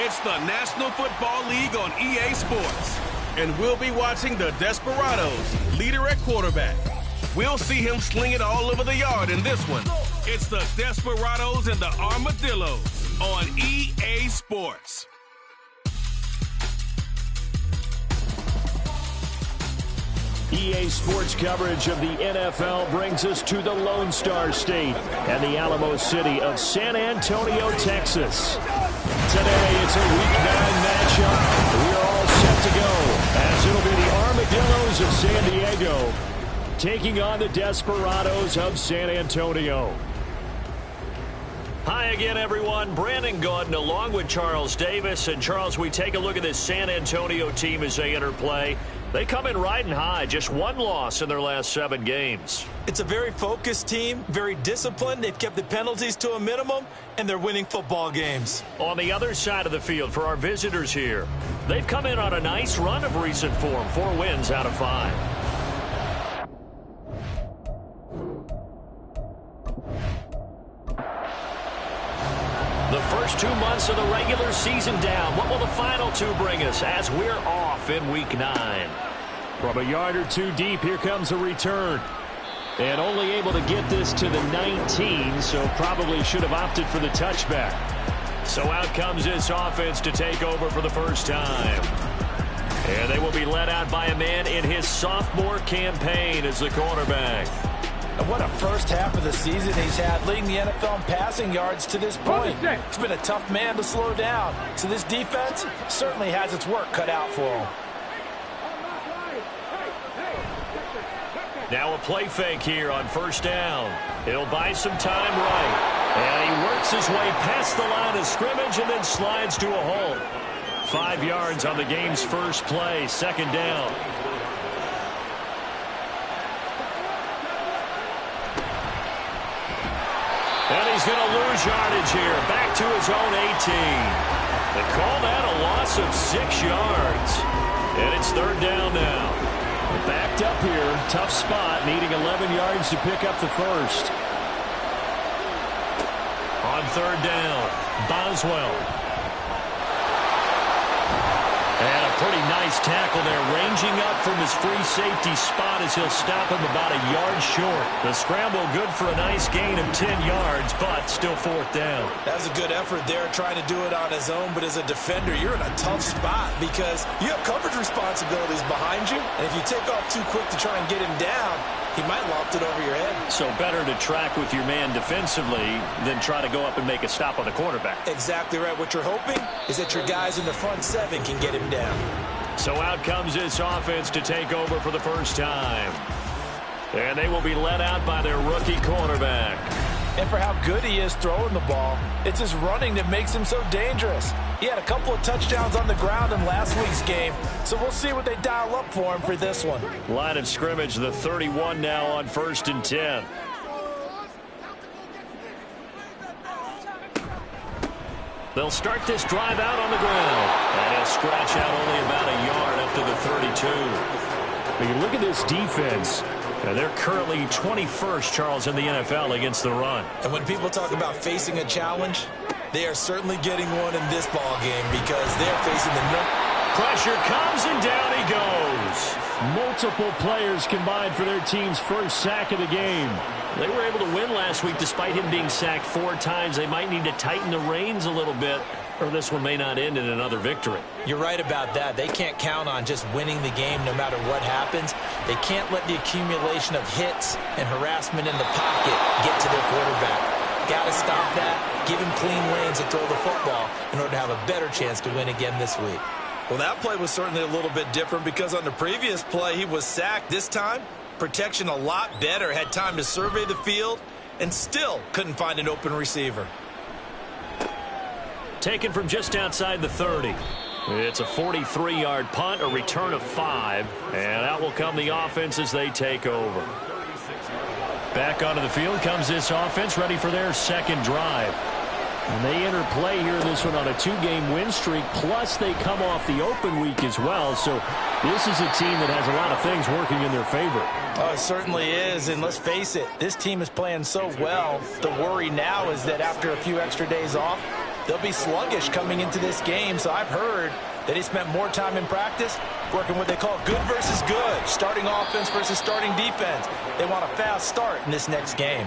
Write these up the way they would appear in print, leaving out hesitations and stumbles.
It's the National Football League on EA Sports. And we'll be watching the Desperados, leader at quarterback. We'll see him sling it all over the yard in this one. It's the Desperados and the Armadillos on EA Sports. EA Sports coverage of the NFL brings us to the Lone Star State and the Alamo City of San Antonio, Texas. Today, it's a Week 9 matchup. We're all set to go, as it'll be the Armadillos of San Diego taking on the Desperados of San Antonio. Hi again, everyone. Brandon Gordon along with Charles Davis. And, Charles, we take a look at this San Antonio team as they enter play. They come in riding high, just one loss in their last 7 games. It's a very focused team, very disciplined. They've kept the penalties to a minimum, and they're winning football games. On the other side of the field for our visitors here, they've come in on a nice run of recent form, 4 wins out of 5. The first 2 months of the regular season down. What will the final 2 bring us as we're off in Week 9? From a yard or 2 deep, here comes a return. And only able to get this to the 19, so probably should have opted for the touchback. So out comes this offense to take over for the first time. And they will be led out by a man in his sophomore campaign as the quarterback. And what a first half of the season he's had, leading the NFL in passing yards to this point. It's been a tough man to slow down. So this defense certainly has its work cut out for him. Now a play fake here on first down. He'll buy some time right. And he works his way past the line of scrimmage and then slides to a hole. 5 yards on the game's first play, second down. And he's going to lose yardage here. Back to his own 18. They call that a loss of 6 yards. And it's third down now. Backed up here. Tough spot. Needing 11 yards to pick up the first. On third down, Boswell. And a pretty nice tackle there, ranging up from his free safety spot as he'll stop him about a yard short. The scramble good for a nice gain of 10 yards, but still fourth down. That was a good effort there, trying to do it on his own, but as a defender, you're in a tough spot because you have coverage responsibilities behind you, and if you take off too quick to try and get him down, he might loft it over your head. So better to track with your man defensively than try to go up and make a stop on the quarterback. Exactly right. What you're hoping is that your guys in the front 7 can get him down. So out comes this offense to take over for the first time. And they will be led out by their rookie quarterback. And for how good he is throwing the ball, it's his running that makes him so dangerous. He had a couple of touchdowns on the ground in last week's game, so we'll see what they dial up for him for this one. Line of scrimmage, the 31 now on 1st and 10. They'll start this drive out on the ground. And he'll scratch out only about a yard up to the 32. But you look at this defense. And they're currently 21st, Charles, in the NFL against the run. And when people talk about facing a challenge, they are certainly getting one in this ball game because they're facing the pressure comes and down he goes. Multiple players combined for their team's first sack of the game. They were able to win last week despite him being sacked 4 times. They might need to tighten the reins a little bit, or this one may not end in another victory. You're right about that. They can't count on just winning the game no matter what happens. They can't let the accumulation of hits and harassment in the pocket get to their quarterback. Got to stop that, give him clean lanes to throw the football in order to have a better chance to win again this week. Well, that play was certainly a little bit different because on the previous play he was sacked. This time, protection a lot better, had time to survey the field, and still couldn't find an open receiver. Taken from just outside the 30. It's a 43-yard punt, a return of 5, and out will come the offense as they take over. Back onto the field comes this offense, ready for their second drive. And they enter play here in this one on a 2-game win streak, plus they come off the open week as well. So this is a team that has a lot of things working in their favor. Oh, it certainly is, and let's face it, this team is playing so well. The worry now is that after a few extra days off, they'll be sluggish coming into this game. So I've heard that he spent more time in practice working what they call good versus good, starting offense versus starting defense. They want a fast start in this next game.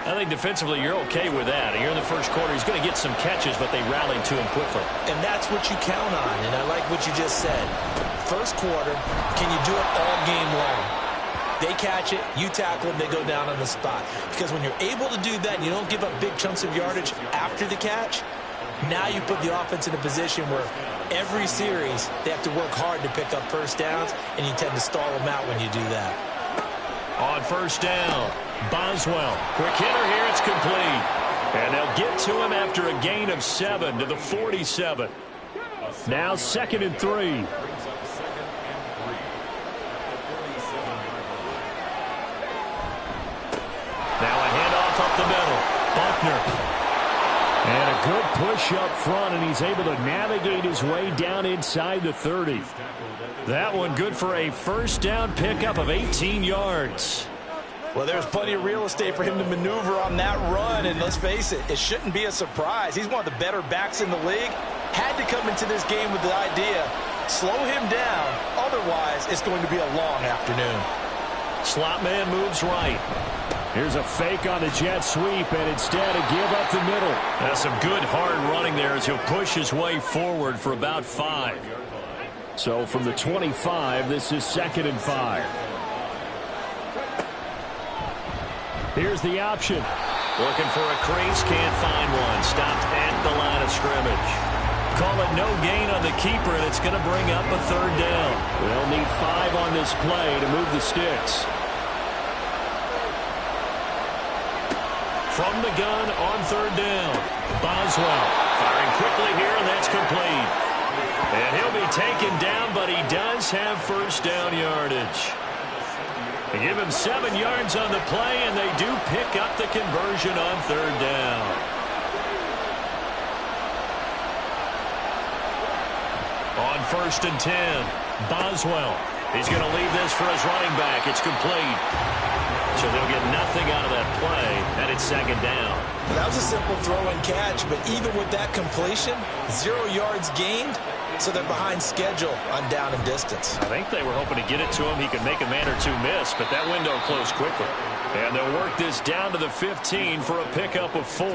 I think defensively you're okay with that. Here in the first quarter, he's going to get some catches, but they rallied to him quickly. And that's what you count on, and I like what you just said. First quarter, can you do it all game long? They catch it, you tackle them, they go down on the spot. Because when you're able to do that and you don't give up big chunks of yardage after the catch, now you put the offense in a position where every series they have to work hard to pick up first downs, and you tend to stall them out when you do that. On first down, Boswell. Quick hitter here, it's complete. And they'll get to him after a gain of 7 to the 47. Now 2nd and 3. Now a handoff up the middle. Buckner. And a good push up front, and he's able to navigate his way down inside the 30. That one good for a first down pickup of 18 yards. Well, there's plenty of real estate for him to maneuver on that run, and let's face it, it shouldn't be a surprise. He's one of the better backs in the league. Had to come into this game with the idea, slow him down, otherwise it's going to be a long afternoon. Slot man moves right. Here's a fake on the jet sweep, and instead a give up the middle. That's some good hard running there as he'll push his way forward for about 5. So from the 25, this is 2nd and 5. Here's the option. Looking for a crease, can't find one. Stopped at the line of scrimmage. Call it no gain on the keeper, and it's going to bring up a 3rd down. They'll need 5 on this play to move the sticks. From the gun on 3rd down, Boswell firing quickly here, and that's complete. And he'll be taken down, but he does have first down yardage. They give him 7 yards on the play, and they do pick up the conversion on 3rd down. On 1st and 10, Boswell. He's going to leave this for his running back. It's complete. So they'll get nothing out of that play, and it's 2nd down. That was a simple throw and catch, but even with that completion, 0 yards gained, so they're behind schedule on down and distance. I think they were hoping to get it to him. He could make a man or two miss, but that window closed quickly. And they'll work this down to the 15 for a pickup of 4.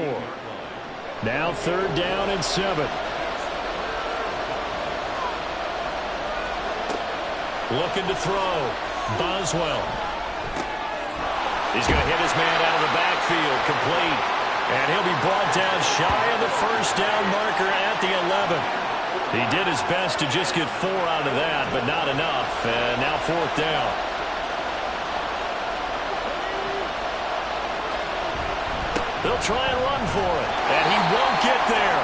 Now 3rd down and 7. Looking to throw. Boswell. He's going to hit his man out of the backfield, complete. And he'll be brought down shy of the first down marker at the 11. He did his best to just get 4 out of that, but not enough. And now 4th down. They'll try and run for it, and he won't get there.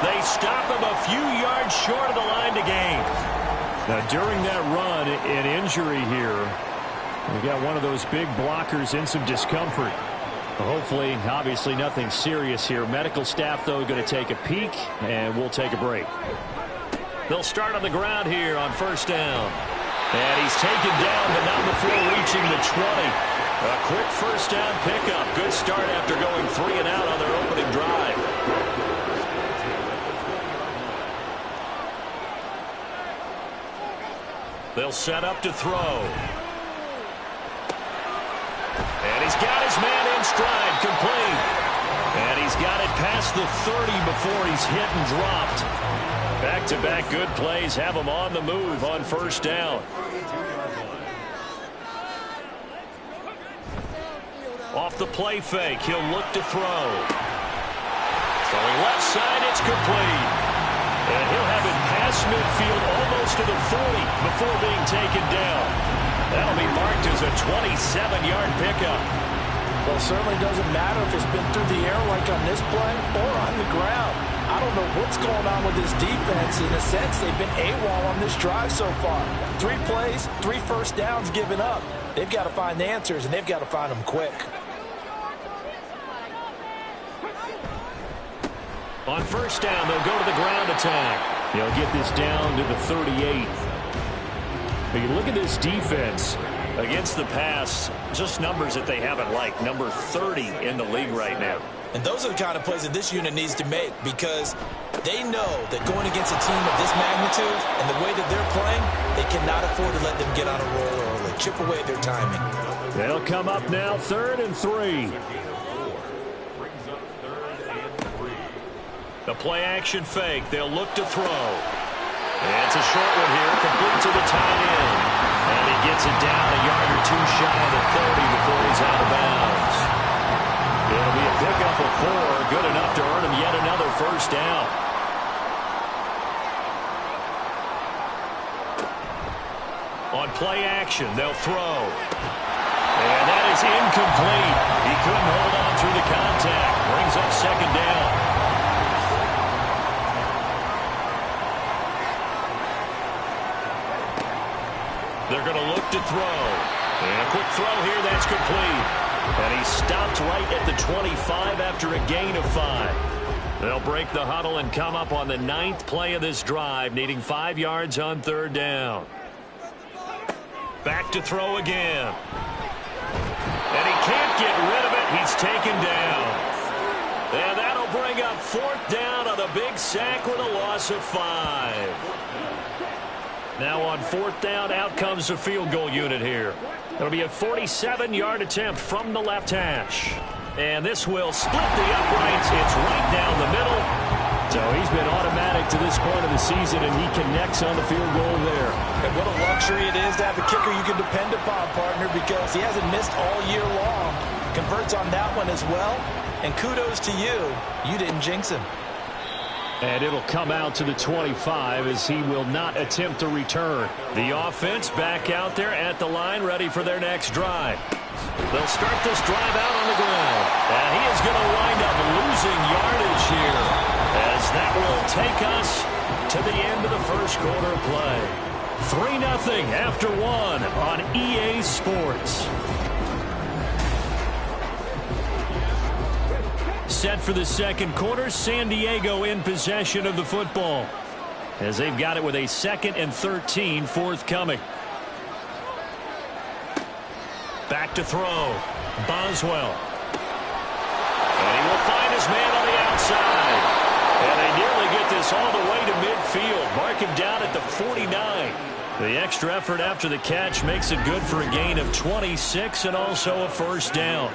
They stop him a few yards short of the line to gain. Now, during that run, an injury here. We got one of those big blockers in some discomfort. Hopefully, obviously, nothing serious here. Medical staff, though, going to take a peek, and we'll take a break. They'll start on the ground here on 1st down. And he's taken down, but not before reaching the 20. A quick first down pickup. Good start after going 3 and out on their opening drive. They'll set up to throw. And he's got his man in stride, complete. And he's got it past the 30 before he's hit and dropped. Back-to-back good plays have him on the move on 1st down. Off the play fake, he'll look to throw. Throwing left side, it's complete. And he'll have it past midfield almost to the 40 before being taken down. That'll be marked as a 27-yard pickup. Well, it certainly doesn't matter if it's been through the air like on this play or on the ground. I don't know what's going on with this defense. In a sense, they've been AWOL on this drive so far. 3 plays, 3 first downs given up. They've got to find the answers, and they've got to find them quick. On 1st down, they'll go to the ground attack. They'll get this down to the 38. But you look at this defense against the pass, just numbers that they haven't liked. Number 30 in the league right now. And those are the kind of plays that this unit needs to make, because they know that going against a team of this magnitude and the way that they're playing, they cannot afford to let them get on a roll early. Chip away at their timing. They'll come up now 3rd and 3. The play action fake. They'll look to throw. And it's a short one here, complete to the tight end. And he gets it down a yard or two shy of the 30 before he's out of bounds. It'll be a pickup of 4, good enough to earn him yet another first down. On play action, they'll throw. And that is incomplete. He couldn't hold on through the contact. Brings up 2nd down. They're going to look to throw. And a quick throw here, that's complete. And he stopped right at the 25 after a gain of 5. They'll break the huddle and come up on the 9th play of this drive, needing 5 yards on 3rd down. Back to throw again. And he can't get rid of it. He's taken down. And that'll bring up 4th down on the big sack with a loss of 5. Now on 4th down, out comes the field goal unit here. It'll be a 47-yard attempt from the left hash. And this will split the uprights. It's right down the middle. So he's been automatic to this point of the season, and he connects on the field goal there. And what a luxury it is to have a kicker you can depend upon, partner, because he hasn't missed all year long. Converts on that one as well. And kudos to you. You didn't jinx him. And it'll come out to the 25 as he will not attempt to return. The offense back out there at the line, ready for their next drive. They'll start this drive out on the ground. And he is going to wind up losing yardage here, as that will take us to the end of the first quarter play. 3-0 after 1 on EA Sports. Set for the second quarter, San Diego in possession of the football, as they've got it with a 2nd and 13 forthcoming. Back to throw. Boswell. And he will find his man on the outside. And they nearly get this all the way to midfield. Mark him down at the 49. The extra effort after the catch makes it good for a gain of 26 and also a first down.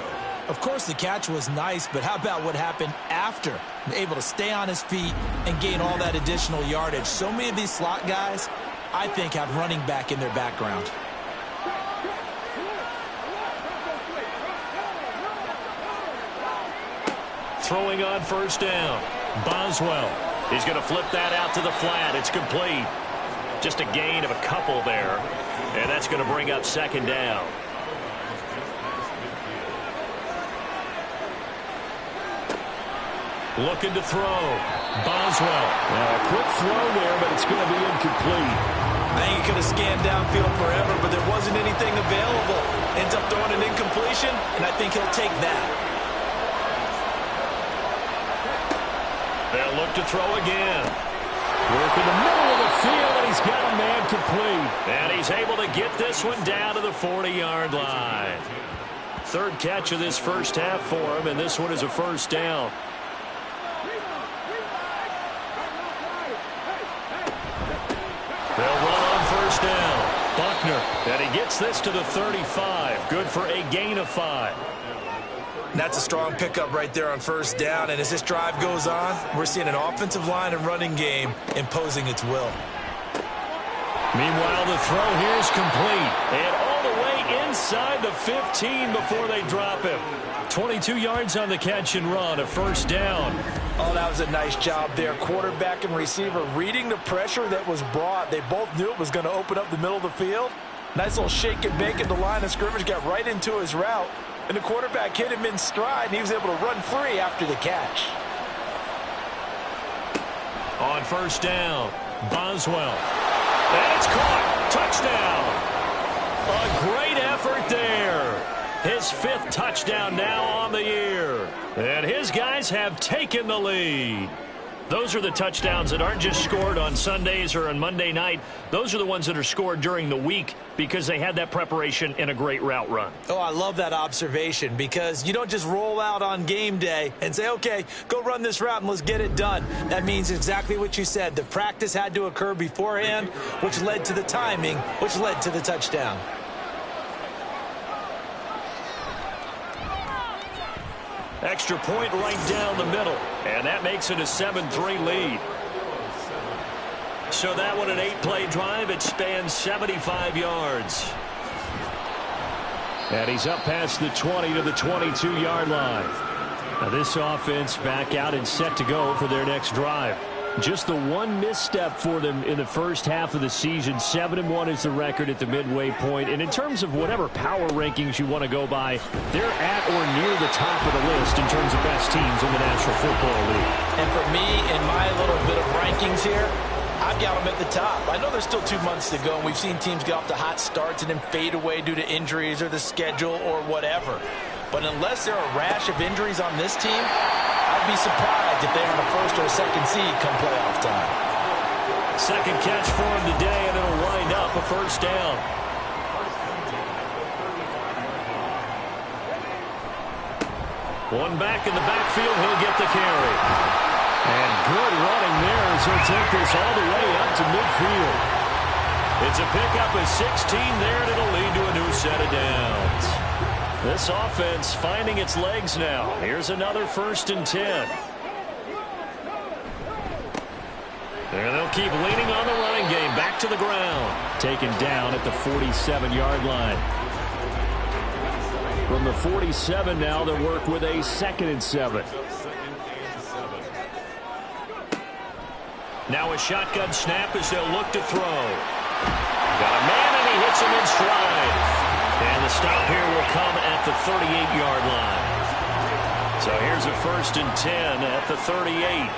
Of course, the catch was nice, but how about what happened after? Able to stay on his feet and gain all that additional yardage. So many of these slot guys, I think, have running back in their background. Throwing on first down. Boswell. He's going to flip that out to the flat. It's complete. Just a gain of a couple there. And that's going to bring up 2nd down. Looking to throw. Boswell. Now a quick throw there, but it's going to be incomplete. I think he could have scanned downfield forever, but there wasn't anything available. Ends up throwing an incompletion, and I think he'll take that. They'll look to throw again. Work in the middle of the field, and he's got a man complete. And he's able to get this one down to the 40-yard line. 3rd catch of this first half for him, and this one is a first down. They'll run on first down. Buckner, and he gets this to the 35. Good for a gain of 5. That's a strong pickup right there on first down. And as this drive goes on, we're seeing an offensive line and running game imposing its will. Meanwhile, the throw here is complete. And all the way inside the 15 before they drop him. 22 yards on the catch and run, a first down. Oh, that was a nice job there. Quarterback and receiver reading the pressure that was brought. They both knew it was going to open up the middle of the field. Nice little shake and bake at the line of scrimmage, got right into his route. And the quarterback hit him in stride, and he was able to run free after the catch. On first down, Boswell. And it's caught. Touchdown. A great effort there. His 5th touchdown now on the year. And his guys have taken the lead. Those are the touchdowns that aren't just scored on Sundays or on Monday night. Those are the ones that are scored during the week because they had that preparation and a great route run. Oh, I love that observation, because you don't just roll out on game day and say, okay, go run this route and let's get it done. That means exactly what you said. The practice had to occur beforehand, which led to the timing, which led to the touchdown. Extra point right down the middle, and that makes it a 7-3 lead. So that one, an 8-play drive. It spans 75 yards. And he's up past the 20 to the 22-yard line. Now this offense back out and set to go for their next drive. Just the one misstep for them in the first half of the season. 7-1 is the record at the midway point. And in terms of whatever power rankings you want to go by, they're at or near the top of the list in terms of best teams in the National Football League. And for me, in my little bit of rankings here, I've got them at the top. I know there's still 2 months to go, and we've seen teams get off to hot starts and then fade away due to injuries or the schedule or whatever. But unless there are a rash of injuries on this team, I'd be surprised if they're on a first or a second seed come playoff time. Second catch for him today, and it'll wind up a first down. One back in the backfield, he'll get the carry. And good running there as he'll take this all the way up to midfield. It's a pickup of 16 there, and it'll lead to a new set of downs. This offense finding its legs now. Here's another 1st and 10. And they'll keep leaning on the running game. Back to the ground. Taken down at the 47-yard line. From the 47 now, they'll work with a 2nd and 7. Now a shotgun snap as they'll look to throw. Got a man, and he hits him in stride. And the stop here will come at the 38-yard line. So here's a 1st and 10 at the 38.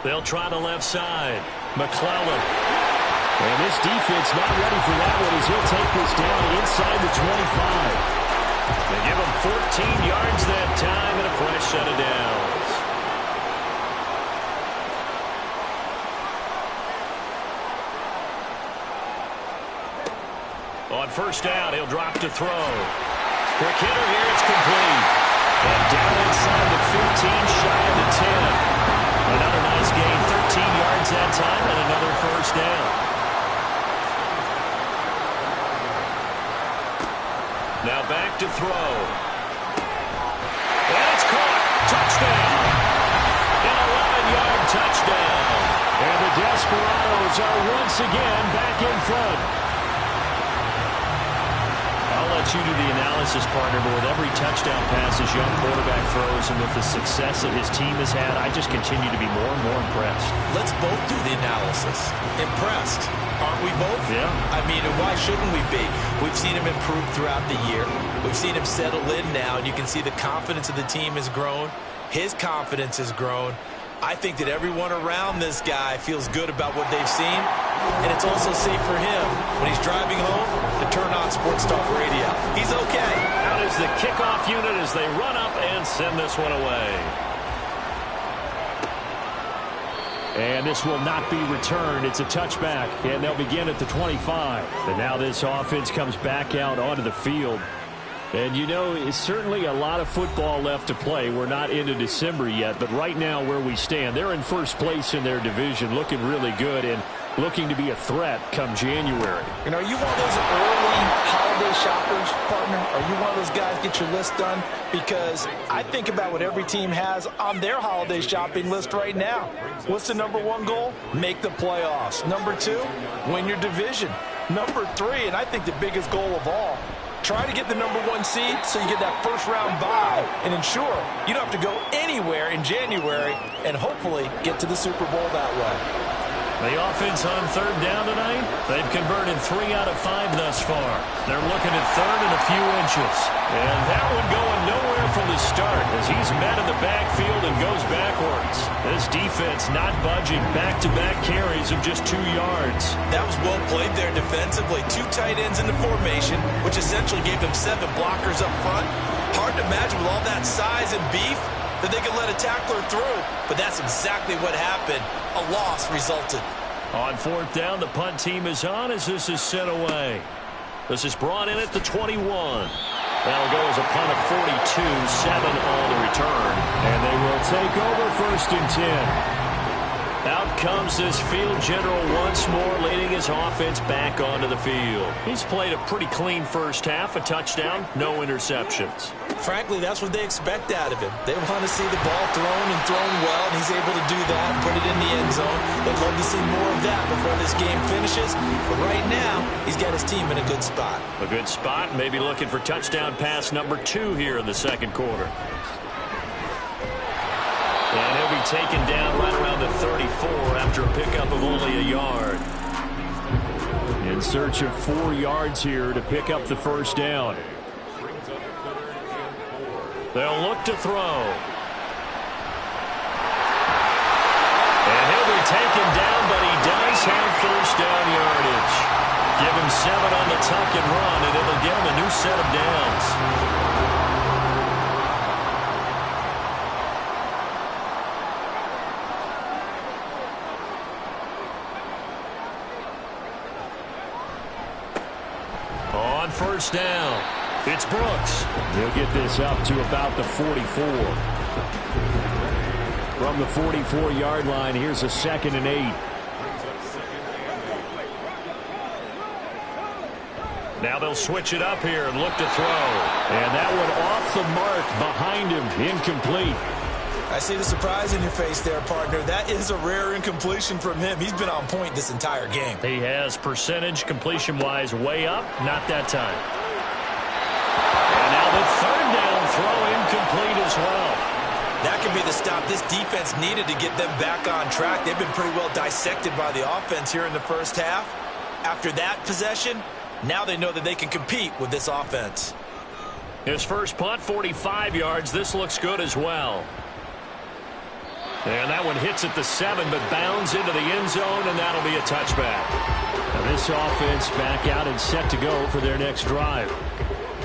They'll try the left side. McClellan. And this defense not ready for that one as he'll take this down inside the 25. They give him 14 yards that time and a fresh set of downs. On first down, he'll drop to throw. Quick hitter here, it's complete. And down inside the 15, shy of the 10. Another nice gain, 13 yards that time, and another first down. Now back to throw. And it's caught. Touchdown. An 11-yard touchdown. And the Desperados are once again back in front. I'll let you do the analysis, partner, but with every touchdown pass his young quarterback throws and with the success that his team has had, I just continue to be more and more impressed. Let's both do the analysis. Impressed. Aren't we both? Yeah. I mean, why shouldn't we be? We've seen him improve throughout the year. We've seen him settle in now, and you can see the confidence of the team has grown. His confidence has grown. I think that everyone around this guy feels good about what they've seen, and it's also safe for him when he's driving home to turn on Sports Talk Radio. He's okay. Out is the kickoff unit as they run up and send this one away. And this will not be returned. It's a touchback, and they'll begin at the 25. And now this offense comes back out onto the field. And, you know, it's certainly a lot of football left to play. We're not into December yet, but right now where we stand, they're in first place in their division, looking really good and looking to be a threat come January. And are you one of those early holiday shoppers, partner? Are you one of those guys get your list done? Because I think about what every team has on their holiday shopping list right now. What's the #1 goal? Make the playoffs. #2, win your division. #3, and I think the biggest goal of all, try to get the #1 seed so you get that first-round bye and ensure you don't have to go anywhere in January and hopefully get to the Super Bowl that way. The offense on third down tonight, they've converted 3 out of 5 thus far. They're looking at third and a few inches. And that one going nowhere from the start as he's met in the backfield and goes backwards. This defense not budging, back-to-back carries of just 2 yards. That was well played there defensively. 2 tight ends in the formation, which essentially gave them 7 blockers up front. Hard to imagine with all that size and beef, that they could let a tackler through, but that's exactly what happened. A loss resulted. On fourth down, the punt team is on as this is sent away. This is brought in at the 21. That'll go as a punt of 42, 7 on the return. And they will take over 1st and 10. Out comes this field general once more, leading his offense back onto the field. He's played a pretty clean first half, a touchdown, no interceptions. Frankly, that's what they expect out of him. They want to see the ball thrown and thrown well, and he's able to do that and put it in the end zone. They'd love to see more of that before this game finishes. But right now, he's got his team in a good spot. A good spot, maybe looking for touchdown pass number 2 here in the second quarter. And he'll be taken down right around the 34 after a pickup of only a yard. In search of 4 yards here to pick up the first down. They'll look to throw. And he'll be taken down, but he does have first down yardage. Give him 7 on the tuck and run, and it'll give him a new set of downs. First down. It's Brooks. He'll get this up to about the 44. From the 44-yard line, here's a 2nd and 8. Now they'll switch it up here and look to throw. And that one off the mark behind him. Incomplete. I see the surprise in your face there, partner. That is a rare incompletion from him. He's been on point this entire game. He has percentage completion-wise way up. Not that time. And now the 3rd down throw incomplete as well. That could be the stop this defense needed to get them back on track. They've been pretty well dissected by the offense here in the first half. After that possession, now they know that they can compete with this offense. His first punt, 45 yards. This looks good as well. And that one hits at the 7, but bounds into the end zone, and that'll be a touchback. Now this offense back out and set to go for their next drive.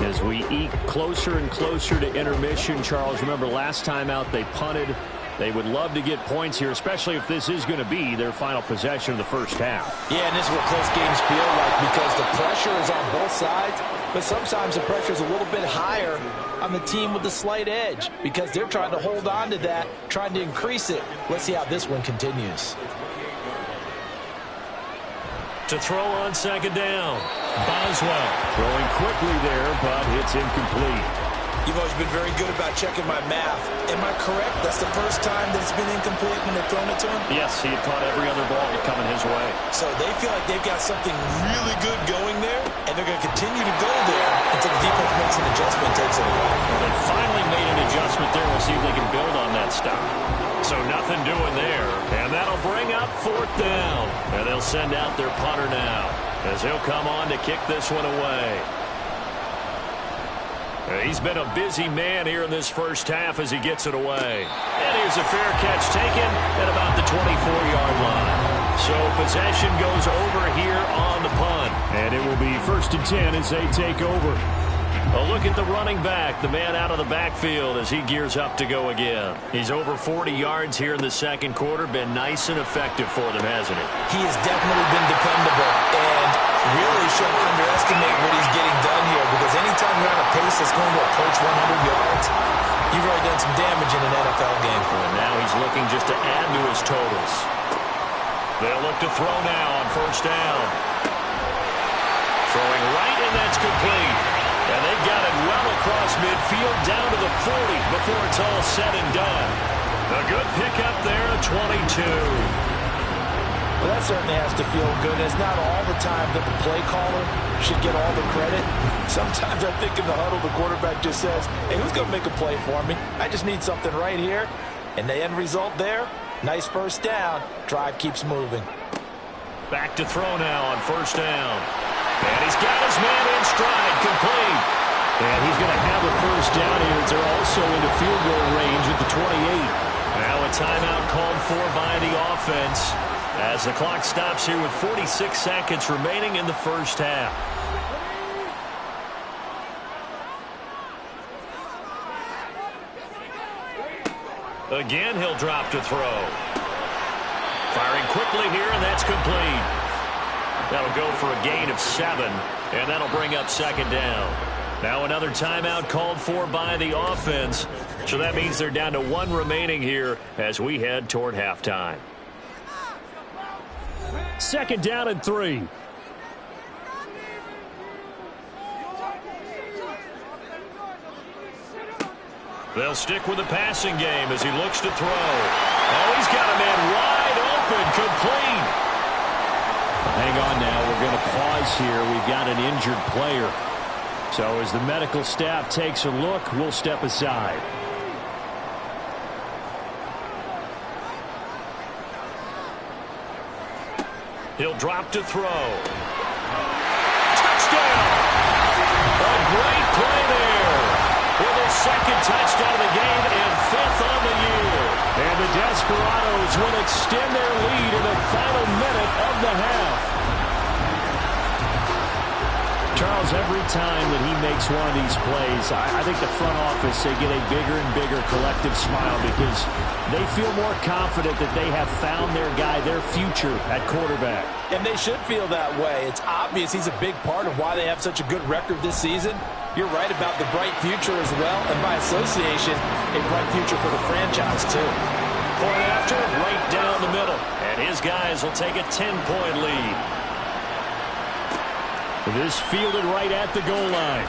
As we eke closer and closer to intermission, Charles, remember last time out they punted. They would love to get points here, especially if this is going to be their final possession of the first half. Yeah, and this is what close games feel like because the pressure is on both sides, but sometimes the pressure is a little bit higher on the team with the slight edge because they're trying to hold on to that, trying to increase it. Let's see how this one continues. To throw on 2nd down. Boswell throwing quickly there, but it's incomplete. You've always been very good about checking my math. Am I correct? That's the first time that it's been incomplete when they've thrown it to him? Yes, he had caught every other ball coming his way. So they feel like they've got something really good going there, and they're going to continue to go there until the defense makes an adjustment and takes it away. Well, they finally made an adjustment there. We'll see if they can build on that stop. So nothing doing there, and that'll bring up 4th down. And they'll send out their punter now as he'll come on to kick this one away. He's been a busy man here in this first half as he gets it away. And here's a fair catch taken at about the 24-yard line. So possession goes over here on the punt. And it will be 1st and 10 as they take over. A look at the running back, the man out of the backfield as he gears up to go again. He's over 40 yards here in the second quarter. Been nice and effective for them, hasn't he? He has definitely been dependable and really shouldn't underestimate what he's getting done here because anytime you're on a pace that's going to approach 100 yards, you've already done some damage in an NFL game. And now he's looking just to add to his totals. They'll look to throw now on 1st down. Throwing right, and that's complete. And they've got it well across midfield down to the 40 before it's all said and done. A good pickup there at 22. Well, that certainly has to feel good. It's not all the time that the play caller should get all the credit. Sometimes I think in the huddle, the quarterback just says, hey, who's going to make a play for me? I just need something right here. And the end result there, nice first down. Drive keeps moving. Back to throw now on 1st down. And he's got his man in stride, complete. And he's going to have a first down here. They're also into field goal range at the 28. Now a timeout called for by the offense as the clock stops here with 46 seconds remaining in the first half. Again, he'll drop to throw. Firing quickly here, and that's complete. That'll go for a gain of 7, and that'll bring up second down. Now another timeout called for by the offense. So that means they're down to 1 remaining here as we head toward halftime. Second down and 3. They'll stick with the passing game as he looks to throw. Oh, he's got a man wide open, complete. Hang on now. We're going to pause here. We've got an injured player. So as the medical staff takes a look, we'll step aside. He'll drop to throw. Touchdown! A great play there. With his second touchdown of the game and 5th on the year. And the Desperados will extend their lead in the final minute of the half. Charles, every time that he makes one of these plays, I think the front office, they get a bigger and bigger collective smile because they feel more confident that they have found their guy, their future at quarterback. And they should feel that way. It's obvious he's a big part of why they have such a good record this season. You're right about the bright future as well, and by association, a bright future for the franchise too. Point after, right down the middle. And his guys will take a 10-point lead. This fielded right at the goal line.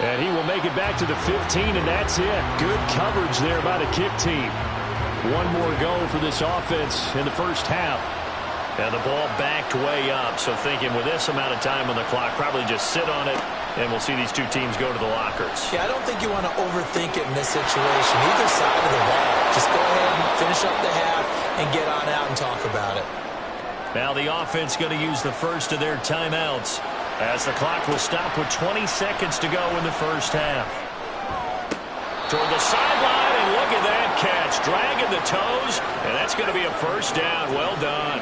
And he will make it back to the 15, and that's it. Good coverage there by the kick team. One more go for this offense in the first half. And the ball backed way up, so thinking with this amount of time on the clock, probably just sit on it, and we'll see these two teams go to the lockers. Yeah, I don't think you want to overthink it in this situation. Either side of the ball. Just go ahead and finish up the half and get on out and talk about it. Now the offense going to use the first of their timeouts as the clock will stop with 20 seconds to go in the first half. Toward the sideline, and look at that catch. Dragging the toes, and that's going to be a first down. Well done.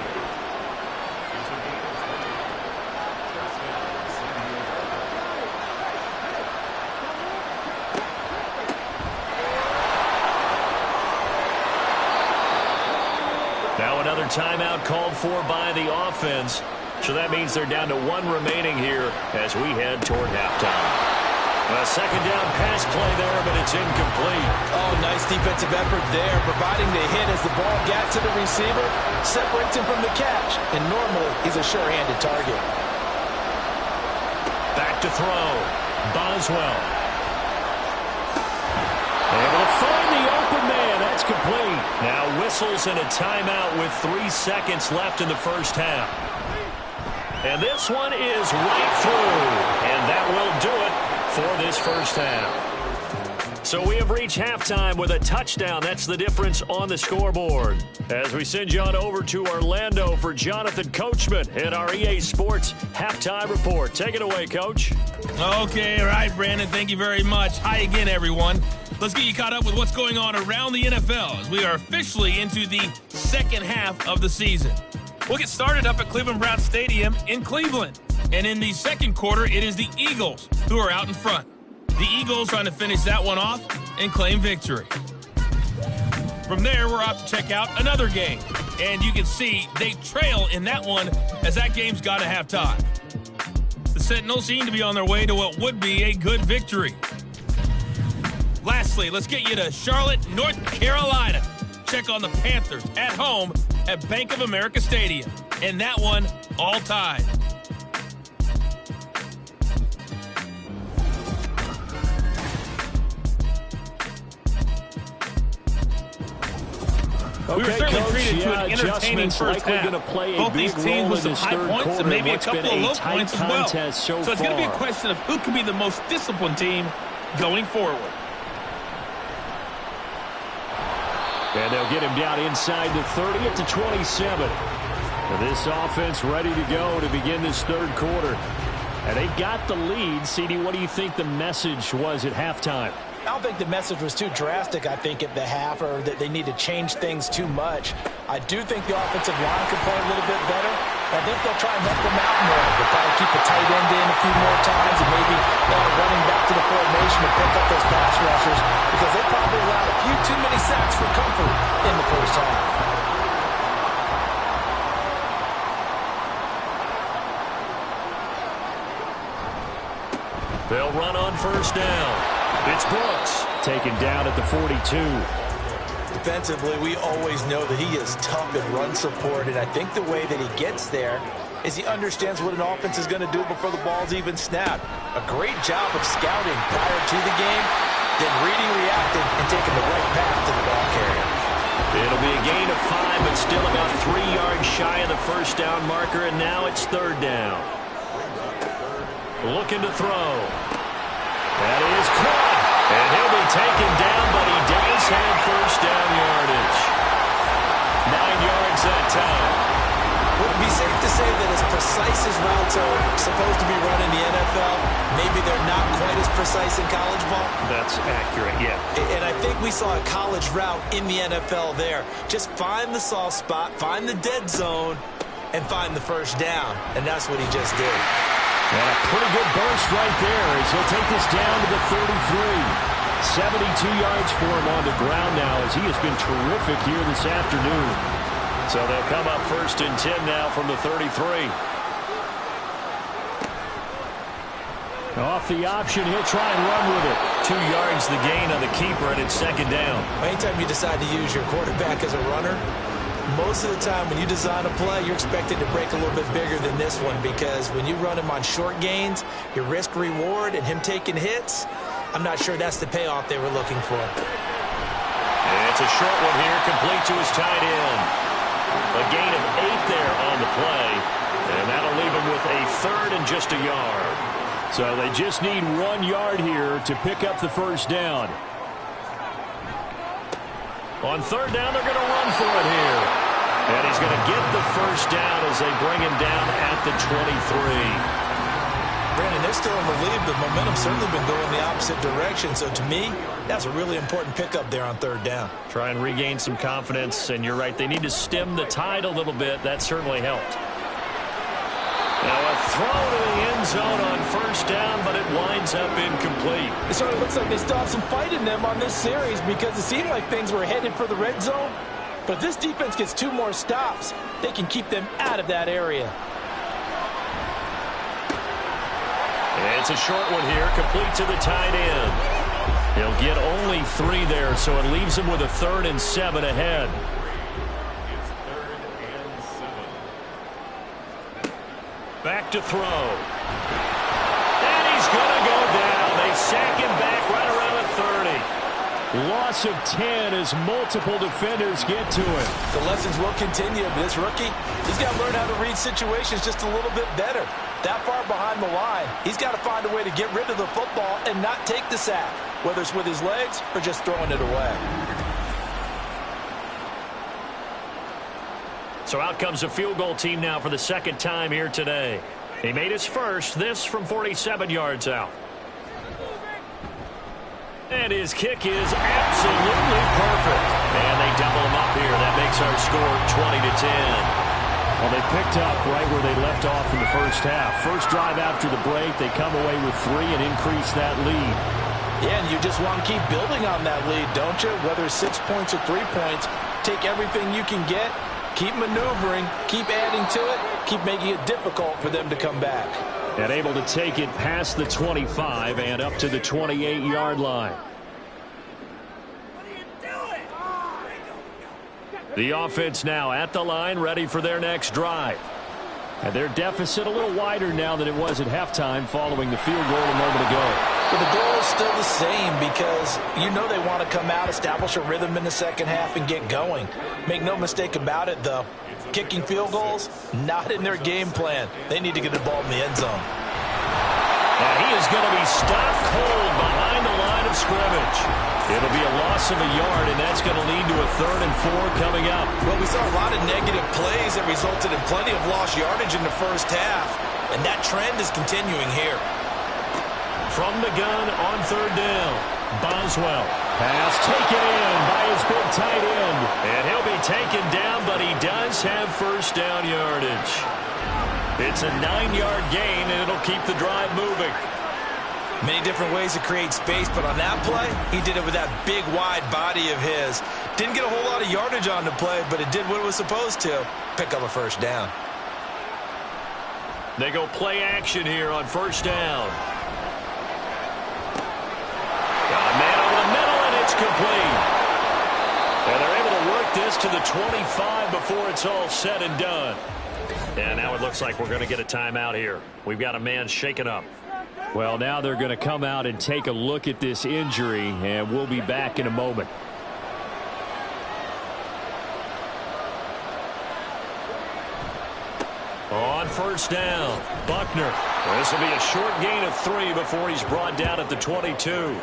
Now another timeout called for by the offense. So that means they're down to 1 remaining here as we head toward halftime. A second down pass play there, but it's incomplete. Oh, nice defensive effort there, providing the hit as the ball got to the receiver, separates him from the catch, and normally he's a sure-handed target. Back to throw. Boswell. Able to find the open man. That's complete. Now whistles and a timeout with 3 seconds left in the first half. And this one is right through. And that will do it for this first half. So we have reached halftime with a touchdown. That's the difference on the scoreboard. As we send you on over to Orlando for Jonathan Coachman in our EA Sports Halftime Report. Take it away, Coach. Okay, all right, Brandon. Thank you very much. Hi again, everyone. Let's get you caught up with what's going on around the NFL as we are officially into the second half of the season. We'll get started up at Cleveland Browns Stadium in Cleveland. And in the second quarter, it is the Eagles who are out in front. The Eagles trying to finish that one off and claim victory. From there, we're off to check out another game. And you can see they trail in that one as that game's got to have time. The Sentinels seem to be on their way to what would be a good victory. Lastly, let's get you to Charlotte, North Carolina. Check on the Panthers at home at Bank of America Stadium. And that one all tied. Okay, we were certainly Coach, treated to an entertaining first half. Both these teams with some high points and maybe a couple of low points as well. So it's going to be a question of who can be the most disciplined team going forward. And they'll get him down inside the 30 at the 27. And this offense ready to go to begin this third quarter. And they've got the lead. CD, what do you think the message was at halftime? I don't think the message was too drastic, I think, at the half, or that they need to change things too much. I do think the offensive line could play a little bit better, I think they'll try and help them out more. They'll probably keep a tight end in a few more times and maybe running back to the formation to pick up those pass rushers because they probably allowed a few too many sacks for comfort in the first half. They'll run on first down. It's Brooks taken down at the 42. Defensively, we always know that he is tough in run support, and I think the way that he gets there is he understands what an offense is going to do before the ball's even snapped. A great job of scouting prior to the game, then reading, reacting, and taking the right path to the ball carrier. It'll be a gain of 5, but still about 3 yards shy of the first down marker, and now it's third down. Looking to throw. That is caught. And he'll be taken down, but he does have first down yardage. 9 yards that time. Would it be safe to say that as precise as routes are supposed to be run in the NFL, maybe they're not quite as precise in college ball? That's accurate, yeah. And I think we saw a college route in the NFL there. Just find the soft spot, find the dead zone, and find the first down. And that's what he just did. And a pretty good burst right there as he'll take this down to the 33. 72 yards for him on the ground now as he has been terrific here this afternoon. So they'll come up first and 10 now from the 33. Off the option, he'll try and run with it. 2 yards the gain on the keeper, and it's second down. Anytime you decide to use your quarterback as a runner, most of the time when you design a play, you're expected to break a little bit bigger than this one because when you run him on short gains, your risk-reward and him taking hits, I'm not sure that's the payoff they were looking for. And it's a short one here, complete to his tight end. A gain of 8 there on the play, and that'll leave him with a third and just a yard. So they just need 1 yard here to pick up the first down. On third down, they're going to run for it here. And he's going to get the first down as they bring him down at the 23. Brandon, they're still in the lead, but momentum's certainly been going the opposite direction. So to me, that's a really important pickup there on third down. Try and regain some confidence, and you're right. They need to stem the tide a little bit. That certainly helped. Now a throw to the end zone on first down, but it winds up incomplete. It sort of looks like they still have some fight in them on this series because it seemed like things were headed for the red zone. But if this defense gets 2 more stops, they can keep them out of that area. And it's a short one here, complete to the tight end. He'll get only 3 there, so it leaves him with a 3rd and 7 ahead. Back to throw. And he's going to go down. They sack him back right around the 30. Loss of 10 as multiple defenders get to him. The lessons will continue. This rookie, he's got to learn how to read situations just a little bit better. That far behind the line, he's got to find a way to get rid of the football and not take the sack, whether it's with his legs or just throwing it away. So out comes a field goal team now for the second time here today. He made his first, this from 47 yards out. And his kick is absolutely perfect. And they double him up here. That makes our score 20-10. Well, they picked up right where they left off in the first half. First drive after the break, they come away with 3 and increase that lead. Yeah, and you just want to keep building on that lead, don't you? Whether it's 6 points or 3 points, take everything you can get. Keep maneuvering, keep adding to it, keep making it difficult for them to come back. And able to take it past the 25 and up to the 28-yard line. The offense now at the line, ready for their next drive. And their deficit a little wider now than it was at halftime following the field goal a moment ago. But the goal is still the same because you know they want to come out, establish a rhythm in the second half, and get going. Make no mistake about it, though. Kicking field goals, not in their game plan. They need to get the ball in the end zone. And he is going to be stopped cold behind the line of scrimmage. It'll be a loss of a yard, and that's going to lead to a 3rd and 4 coming up. Well, we saw a lot of negative plays that resulted in plenty of lost yardage in the first half, and that trend is continuing here. From the gun on third down, Boswell. Pass taken in by his big tight end. And he'll be taken down, but he does have first down yardage. It's a 9-yard gain, and it'll keep the drive moving. Many different ways to create space, but on that play, he did it with that big, wide body of his. Didn't get a whole lot of yardage on the play, but it did what it was supposed to. Pick up a first down. They go play action here on first down. Got a man over the middle, and it's complete. And they're able to work this to the 25 before it's all said and done. And now it looks like we're going to get a timeout here. We've got a man shaken up. Well, now they're going to come out and take a look at this injury, and we'll be back in a moment. On first down, Buckner. This will be a short gain of 3 before he's brought down at the 22.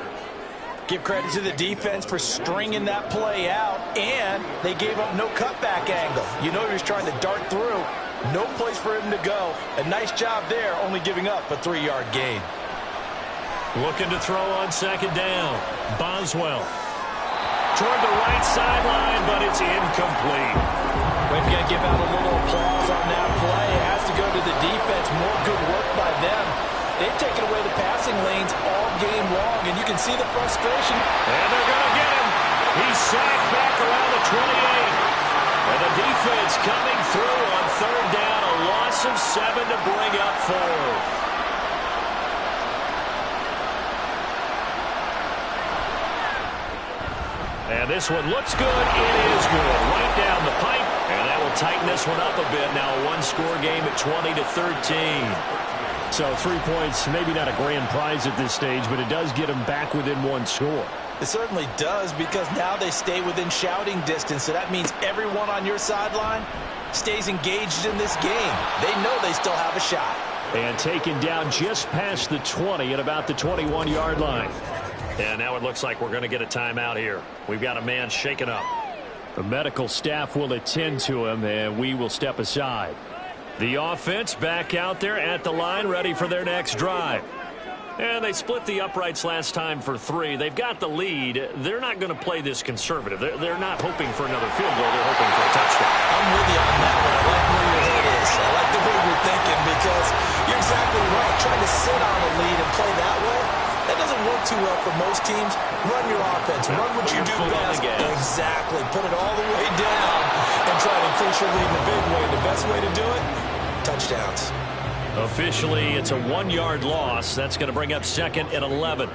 Give credit to the defense for stringing that play out, and they gave up no cutback angle. You know he was trying to dart through. No place for him to go. A nice job there, only giving up a 3-yard gain. Looking to throw on second down. Boswell. Toward the right sideline, but it's incomplete. We've got to give out a little applause on that play. It has to go to the defense. More good work by them. They've taken away the passing lanes all game long, and you can see the frustration. And they're going to get him. He's sacked back around the 28. And the defense coming through on third down. A loss of 7 to bring up 4. And this one looks good. It is good. Right down the pipe. And that will tighten this one up a bit. Now a one-score game at 20-13. So 3 points, maybe not a grand prize at this stage, but it does get them back within one score. It certainly does, because now they stay within shouting distance. So that means everyone on your sideline stays engaged in this game. They know they still have a shot. And taken down just past the 20 at about the 21-yard line. And now it looks like we're going to get a timeout here. We've got a man shaken up. The medical staff will attend to him, and we will step aside. The offense back out there at the line, ready for their next drive. And they split the uprights last time for 3. They've got the lead. They're not going to play this conservative. They're not hoping for another field goal. They're hoping for a touchdown. I'm with you on that one. I like where your head is. I like the way you're thinking, because you're exactly right. Trying to sit on a lead and play that way, that doesn't work too well for most teams. Run your offense. Run what you do best. Exactly. Put it all the way down and try to increase your lead in a big way. The best way to do it, touchdowns. Officially, it's a 1-yard loss. That's going to bring up second and 11.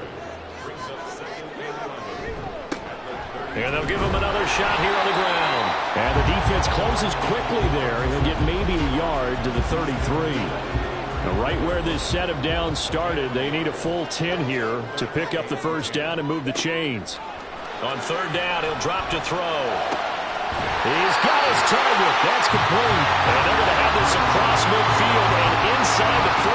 And they'll give him another shot here on the ground. And the defense closes quickly there. He'll get maybe a yard to the 33. Now, right where this set of downs started, they need a full 10 here to pick up the first down and move the chains. On third down, he'll drop to throw. He's got his target. That's complete. And they're going to have this across midfield and inside the 45.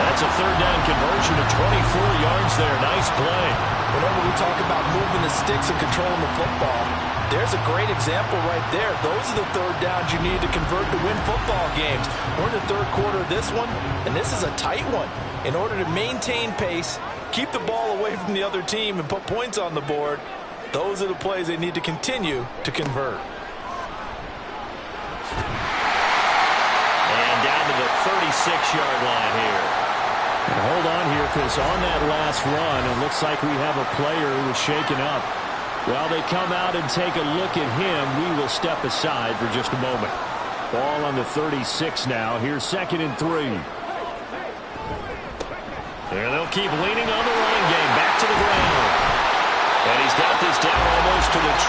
That's a third down conversion of 24 yards there. Nice play. Whenever we talk about moving the sticks and controlling the football, there's a great example right there. Those are the third downs you need to convert to win football games. We're in the third quarter of this one, and this is a tight one. In order to maintain pace, keep the ball away from the other team, and put points on the board, those are the plays they need to continue to convert. And down to the 36-yard line here. And hold on here, because on that last run, it looks like we have a player who was shaken up. While they come out and take a look at him, we will step aside for just a moment. Ball on the 36 now. Here's second and 3. And they'll keep leaning on the running game. Back to the ground. And he's got this down almost to the 20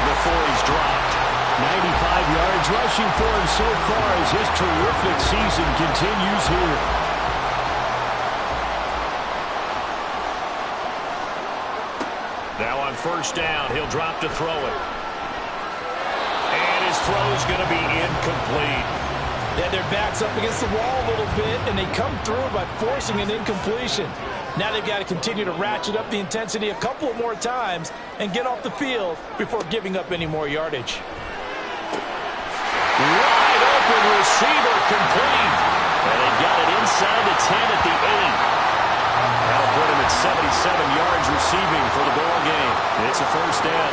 before he's dropped. 95 yards rushing for him so far as his terrific season continues here. Now on first down, he'll drop to throw it. And his throw's going to be incomplete. Yeah, their back's up against the wall a little bit, and they come through by forcing an incompletion. Now they've got to continue to ratchet up the intensity a couple of more times and get off the field before giving up any more yardage. Wide open receiver, complete. And they've got it inside the 10 at the 8. That'll put him at 77 yards receiving for the ball game. It's a first down.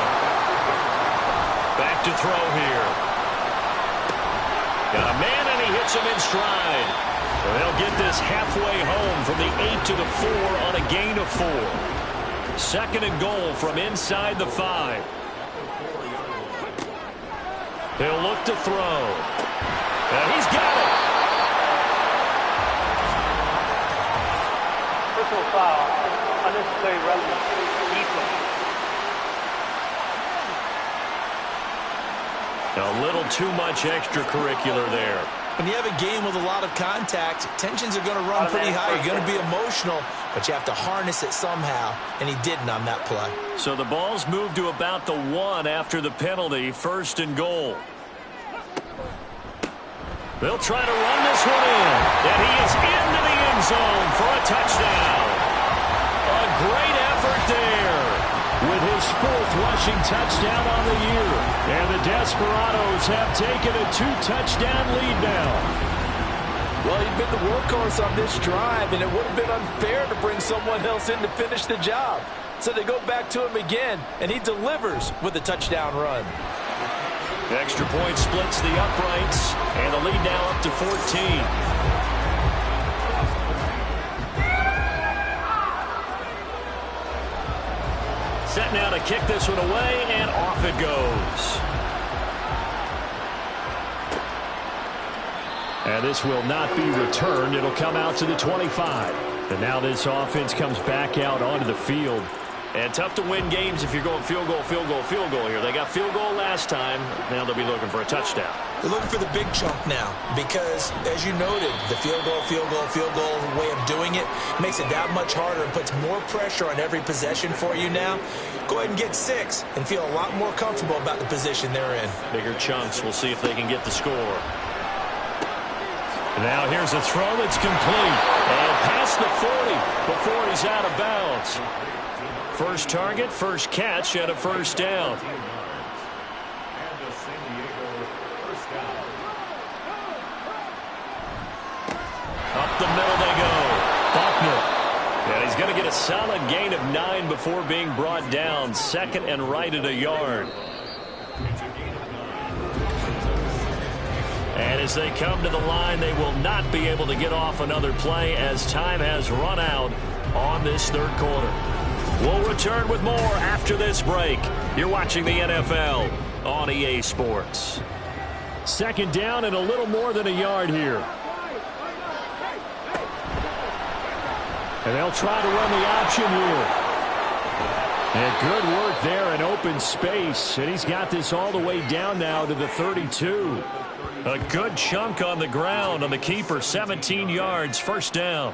Back to throw here. Got a man, and he hits puts him in stride. They'll get this halfway home from the 8 to the 4 on a gain of 4. 2nd and goal from inside the 5. He'll look to throw. And he's got it. Personal foul, unnecessary roughness, defense. A little too much extracurricular there. When you have a game with a lot of contact, tensions are going to run pretty high. You're going to be emotional, but you have to harness it somehow, and he didn't on that play. So the ball's moved to about the 1 after the penalty, 1st and goal. They'll try to run this one in, and he is into the end zone for a touchdown. A great effort there with his 4th rushing touchdown on the year. And the Desperados have taken a 2-touchdown lead now. Well, he'd been the workhorse on this drive, and it would have been unfair to bring someone else in to finish the job. So they go back to him again, and he delivers with a touchdown run. Extra point splits the uprights, and the lead now up to 14. Set now to kick this one away, and off it goes. And this will not be returned. It'll come out to the 25. And now this offense comes back out onto the field. And tough to win games if you're going field goal, field goal, field goal here. They got field goal last time. Now they'll be looking for a touchdown. They're looking for the big chunk now because, as you noted, the field goal, field goal, field goal way of doing it makes it that much harder and puts more pressure on every possession for you now. Go ahead and get 6 and feel a lot more comfortable about the position they're in. Bigger chunks. We'll see if they can get the score. Now here's a throw that's complete. And past the 40 before he's out of bounds. First target, first catch, and a first down. Up the middle they go. Buckner. And he's going to get a solid gain of 9 before being brought down. 2nd and right at a yard. And as they come to the line, they will not be able to get off another play as time has run out on this 3rd quarter. We'll return with more after this break. You're watching the NFL on EA Sports. 2nd down and a little more than a yard here. And they'll try to run the option here. And good work there in open space. And he's got this all the way down now to the 32. A good chunk on the ground on the keeper. 17 yards, first down.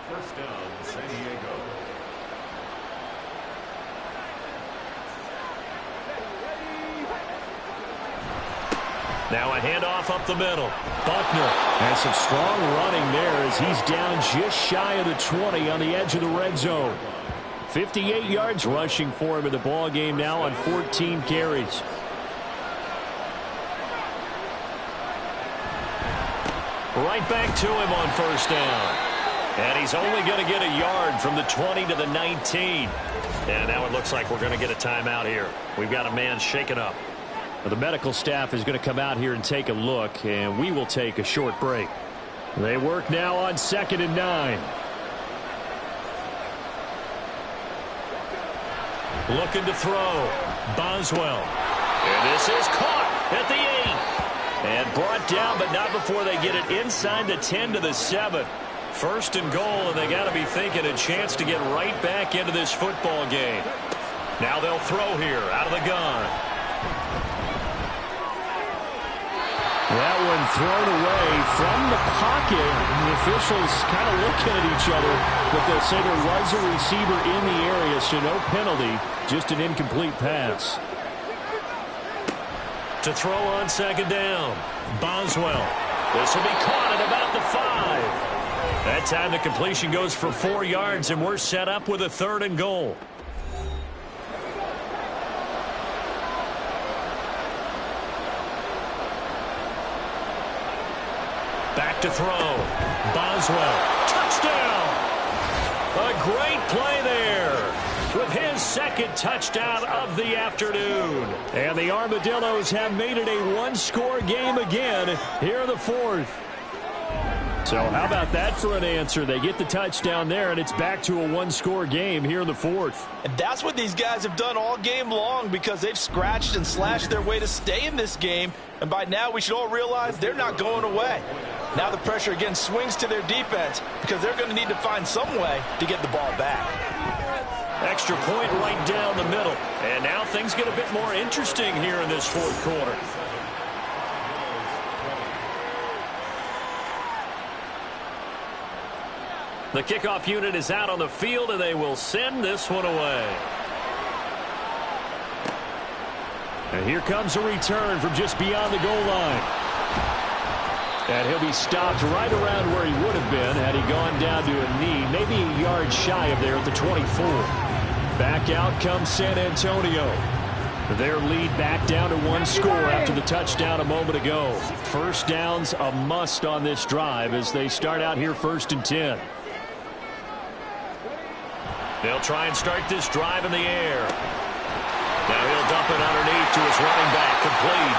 Now a handoff up the middle. Buckner. And some strong running there as he's down just shy of the 20 on the edge of the red zone. 58 yards rushing for him in the ball game now on 14 carries. Right back to him on first down. And he's only going to get a yard from the 20 to the 19. And now it looks like we're going to get a timeout here. We've got a man shaken up. The medical staff is going to come out here and take a look, and we will take a short break. They work now on 2nd and 9. Looking to throw. Boswell. And this is caught at the 8. And brought down, but not before they get it inside the 10 to the 7. 1st and goal, and they got to be thinking a chance to get right back into this football game. Now they'll throw here out of the gun. That one thrown away from the pocket. The officials kind of looking at each other, but they'll say there was a receiver in the area, so no penalty, just an incomplete pass. To throw on 2nd down, Boswell. This will be caught at about the 5. That time the completion goes for 4 yards, and we're set up with a 3rd and goal. Back to throw. Boswell. Touchdown! A great play there with his 2nd touchdown of the afternoon. And the Armadillos have made it a one-score game again here in the 4th. So how about that for an answer? They get the touchdown there, and it's back to a one-score game here in the fourth. And that's what these guys have done all game long, because they've scratched and slashed their way to stay in this game. And by now, we should all realize they're not going away. Now the pressure again swings to their defense, because they're going to need to find some way to get the ball back. Extra point right down the middle. And now things get a bit more interesting here in this fourth quarter. The kickoff unit is out on the field, and they will send this one away. And here comes a return from just beyond the goal line. And he'll be stopped right around where he would have been had he gone down to a knee, maybe a yard shy of there at the 24. Back out comes San Antonio. Their lead back down to one score after the touchdown a moment ago. First down's a must on this drive as they start out here 1st and 10. They'll try and start this drive in the air. Now he'll dump it underneath to his running back, complete.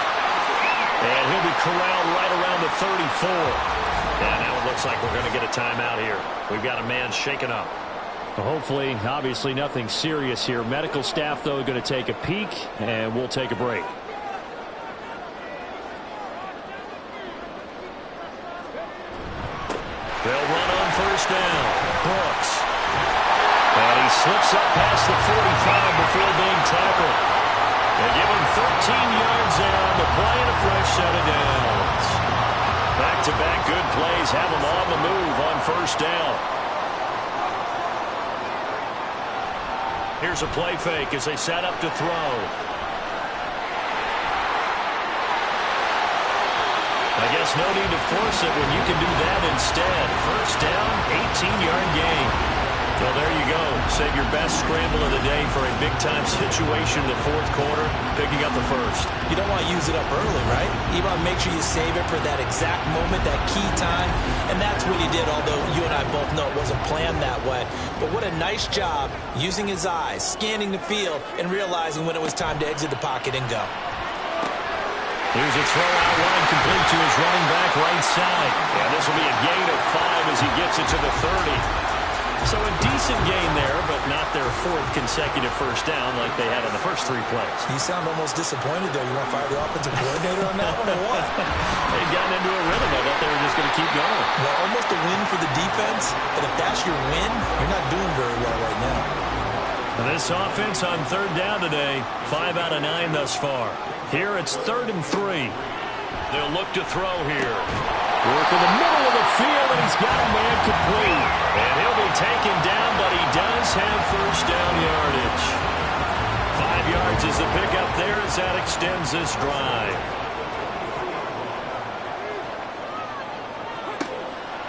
And he'll be corralled right around the 34. And now it looks like we're going to get a timeout here. We've got a man shaken up. Well, hopefully, obviously nothing serious here. Medical staff, though, going to take a peek, and we'll take a break. They'll run on first down. Brooks. And he slips up past the 45 before being tackled. They give him 13 yards there on the play and a fresh set of downs. Back-to-back good plays have them on the move on first down. Here's a play fake as they set up to throw. I guess no need to force it when you can do that instead. First down, 18-yard gain. Well, there you go. Save your best scramble of the day for a big-time situation in the fourth quarter, picking up the first. You don't want to use it up early, right? You want to make sure you save it for that exact moment, that key time. And that's what he did, although you and I both know it wasn't planned that way. But what a nice job using his eyes, scanning the field, and realizing when it was time to exit the pocket and go. Here's a throw out line complete to his running back right side. And this will be a gain of 5 as he gets it to the 30. So a decent gain there, but not their 4th consecutive first down like they had on the first 3 plays. You sound almost disappointed there. You want to fire the offensive coordinator on that one or what? They've gotten into a rhythm. I thought they were just going to keep going. Well, almost a win for the defense, but if that's your win, you're not doing very well right now. And this offense on 3rd down today, 5 out of 9 thus far. Here it's 3rd and 3. They'll look to throw here. Work in the middle of the field, and he's got a man complete. And he'll be taken down, but he does have first down yardage. 5 yards is the pickup there as that extends this drive.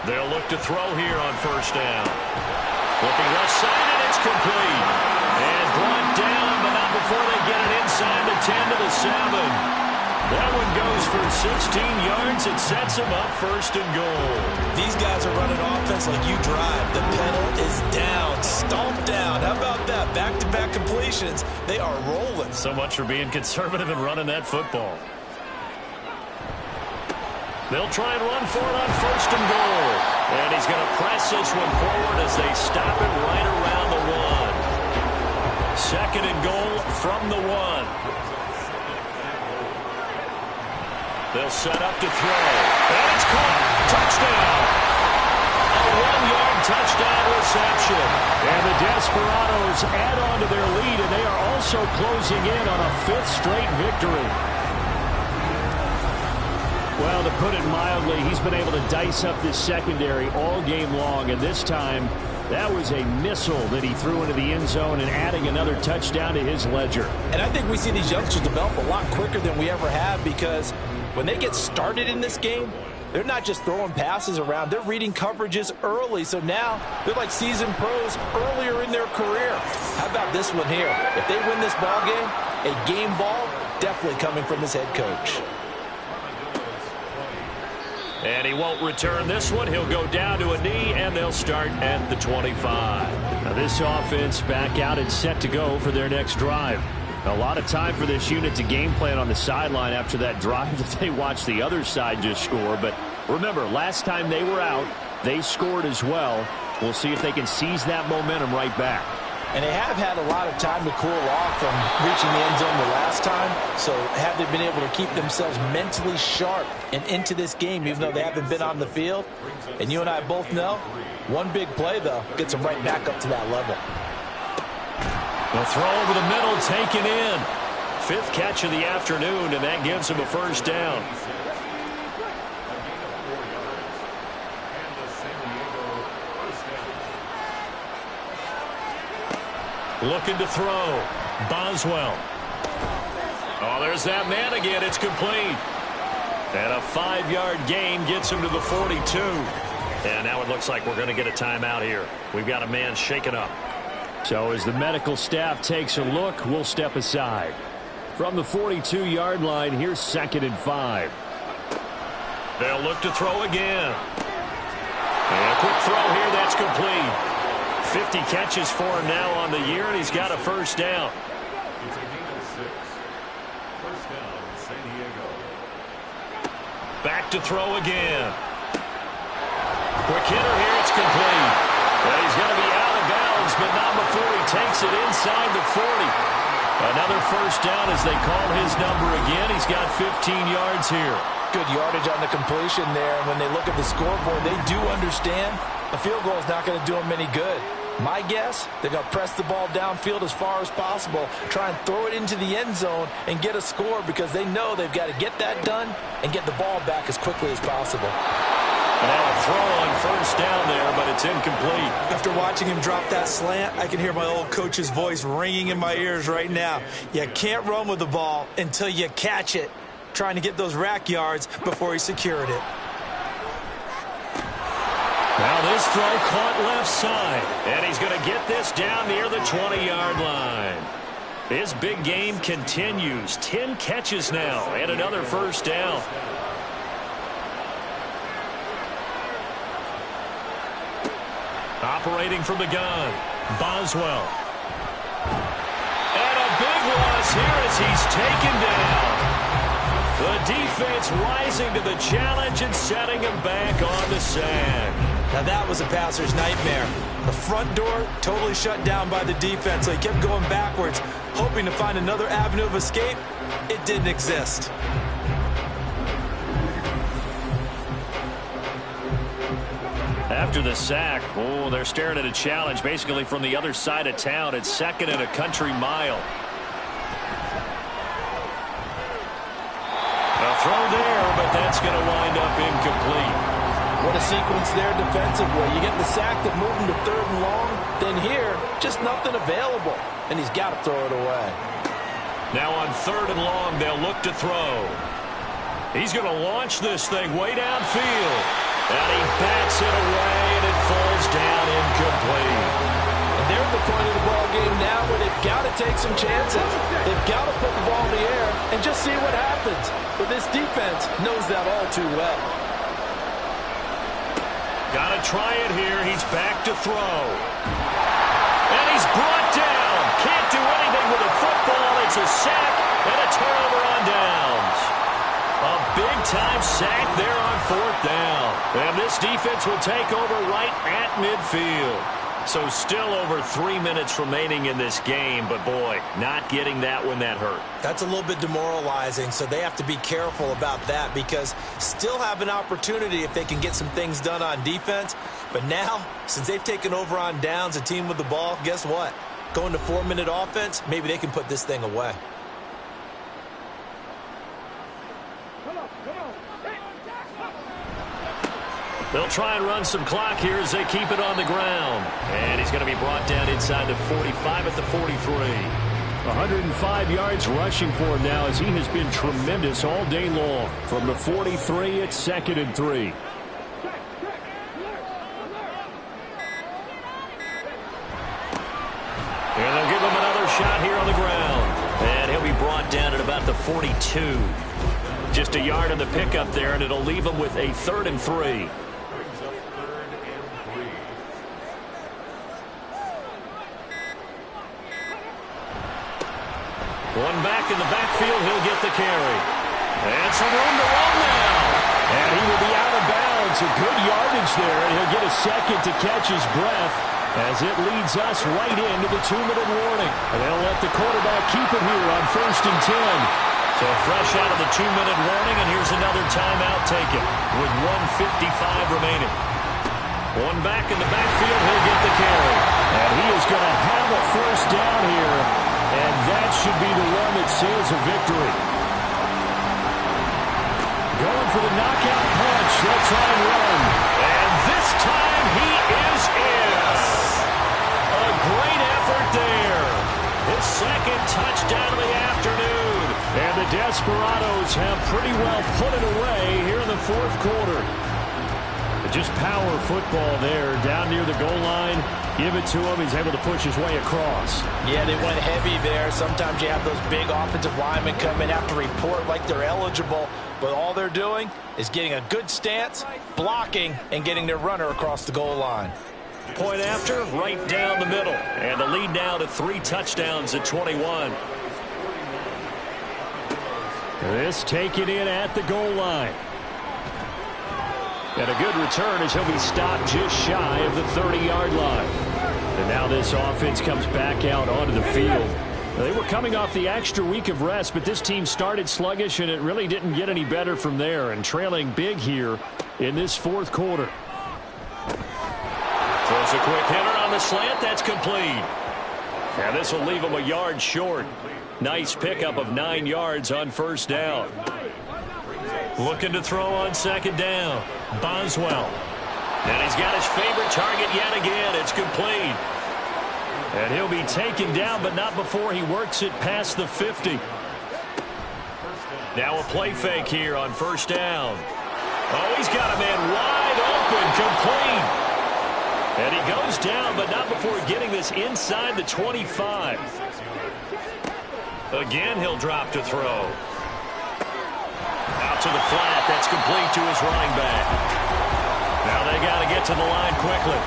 They'll look to throw here on first down. Looking left side, and it's complete. And brought down, but not before they get it inside the 10 to the 7. That one goes for 16 yards. It sets them up 1st and goal. These guys are running offense like you drive. The pedal is down, stomped down. How about that? Back-to-back completions. They are rolling. So much for being conservative and running that football. They'll try and run for it on 1st and goal. And he's going to press this one forward as they stop it right around the 1. 2nd and goal from the 1. They'll set up to throw. And it's caught. Touchdown. A 1-yard touchdown reception. And the Desperados add on to their lead, and they are also closing in on a 5th straight victory. Well, to put it mildly, he's been able to dice up this secondary all game long, and this time that was a missile that he threw into the end zone and adding another touchdown to his ledger. And I think we see these youngsters develop a lot quicker than we ever have, because when they get started in this game, they're not just throwing passes around. They're reading coverages early. So now they're like seasoned pros earlier in their career. How about this one here? If they win this ball game, a game ball definitely coming from his head coach. And he won't return this one. He'll go down to a knee, and they'll start at the 25. Now this offense back out and set to go for their next drive. A lot of time for this unit to game plan on the sideline after that drive that they watched the other side just score, but Remember, last time they were out, they scored as well. We'll see if they can seize that momentum right back. And they have had a lot of time to cool off from reaching the end zone the last time. So have they been able to keep themselves mentally sharp and into this game, even though they haven't been on the field? And you and I both know, one big play, though, gets them right back up to that level. The throw over the middle, taken in. 5th catch of the afternoon, and that gives him a first down. Looking to throw. Boswell. Oh, there's that man again. It's complete. And a 5-yard gain gets him to the 42. And now it looks like we're going to get a timeout here. We've got a man shaken up. So as the medical staff takes a look, we'll step aside. From the 42-yard line, here's 2nd and 5. They'll look to throw again. And a quick throw here. That's complete. 50 catches for him now on the year, and he's got a first down. It's a gain of 6. First down, San Diego. Back to throw again. Quick hitter here. It's complete. Well, he's going to be out of bounds, but not before he takes it inside the 40. Another first down as they call his number again. He's got 15 yards here. Good yardage on the completion there. And when they look at the scoreboard, they do understand a field goal is not going to do them any good. My guess, they're going to press the ball downfield as far as possible, try and throw it into the end zone and get a score because they know they've got to get that done and get the ball back as quickly as possible. And now a throw on first down there, but it's incomplete. After watching him drop that slant, I can hear my old coach's voice ringing in my ears right now. You can't run with the ball until you catch it, trying to get those rack yards before he secured it. Now this throw caught left side, and he's going to get this down near the 20-yard line. His big game continues. 10 catches now, and another first down. Operating from the gun, Boswell. And a big loss here as he's taken down. The defense rising to the challenge and setting him back on the sack. Now that was a passer's nightmare. The front door totally shut down by the defense, so he kept going backwards, hoping to find another avenue of escape. It didn't exist. After the sack, they're staring at a challenge basically from the other side of town. It's 2nd and a country mile. A throw there, but that's going to wind up incomplete. What a sequence there defensively. You get the sack that moved him to 3rd and long. Then here, just nothing available. And he's got to throw it away. Now on 3rd and long, they'll look to throw. He's going to launch this thing way downfield. And he bats it away, and it falls down incomplete. And they're at the point of the ball game now where they've got to take some chances. They've got to put the ball in the air and just see what happens. But this defense knows that all too well. Got to try it here. He's back to throw. And he's brought down. Can't do anything with a football. It's a sack and a turnover on downs. A big-time sack there on 4th down. And this defense will take over right at midfield. So still over 3 minutes remaining in this game, but boy, not getting that when that hurt. That's a little bit demoralizing, so they have to be careful about that because still have an opportunity if they can get some things done on defense. But now, since they've taken over on downs, a team with the ball, guess what? Going to 4-minute offense, maybe they can put this thing away. They'll try and run some clock here as they keep it on the ground. And he's going to be brought down inside the 45 at the 43. 105 yards rushing for him now as he has been tremendous all day long. From the 43, it's 2nd and 3. And they'll give him another shot here on the ground. And he'll be brought down at about the 42. Just a yard on the pickup there, and it'll leave him with a 3rd and 3. One back in the backfield, he'll get the carry. And some room to run now. And he will be out of bounds. A good yardage there, and he'll get a second to catch his breath as it leads us right into the 2-minute warning. And they'll let the quarterback keep it here on 1st and 10. So fresh out of the 2-minute warning, and here's another timeout taken with 1:55 remaining. One back in the backfield, he'll get the carry. And he is going to have a first down here, and that should be the one that seals a victory. Going for the knockout punch. They'll try and run. And this time he is in. A great effort there. His second touchdown of the afternoon. And the Desperados have pretty well put it away here in the 4th quarter. Just power football there down near the goal line. Give it to him. He's able to push his way across. Yeah, they went heavy there. Sometimes you have those big offensive linemen come in, have to report like they're eligible. But all they're doing is getting a good stance, blocking, and getting their runner across the goal line. Point after, right down the middle. And the lead now to 3 touchdowns at 21. This taken in at the goal line. And a good return as he'll be stopped just shy of the 30-yard line. And now this offense comes back out onto the field. They were coming off the extra week of rest, but this team started sluggish, and it really didn't get any better from there, and trailing big here in this 4th quarter. Throws a quick hitter on the slant. That's complete. And this will leave him a yard short. Nice pickup of 9 yards on 1st down. Looking to throw on 2nd down. Boswell. And he's got his favorite target yet again. It's complete. And he'll be taken down, but not before he works it past the 50. Now a play fake here on 1st down. Oh, he's got a man wide open, complete. And he goes down, but not before getting this inside the 25. Again, he'll drop to throw. Out to the flat. That's complete to his running back. Now they got to get to the line quickly.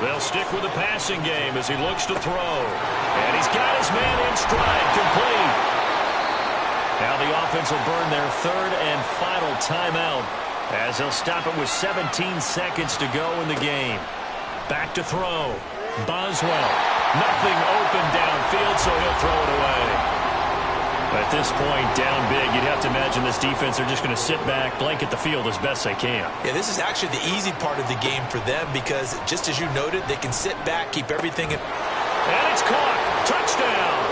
They'll stick with the passing game as he looks to throw. And he's got his man in stride, complete. Now the offense will burn their 3rd and final timeout as they'll stop it with 17 seconds to go in the game. Back to throw. Boswell. Nothing open downfield, so he'll throw it away. At this point, down big, you'd have to imagine this defense, they're just going to sit back, blanket the field as best they can. Yeah, this is actually the easy part of the game for them because, just as you noted, they can sit back, keep everything in. And it's caught. Touchdown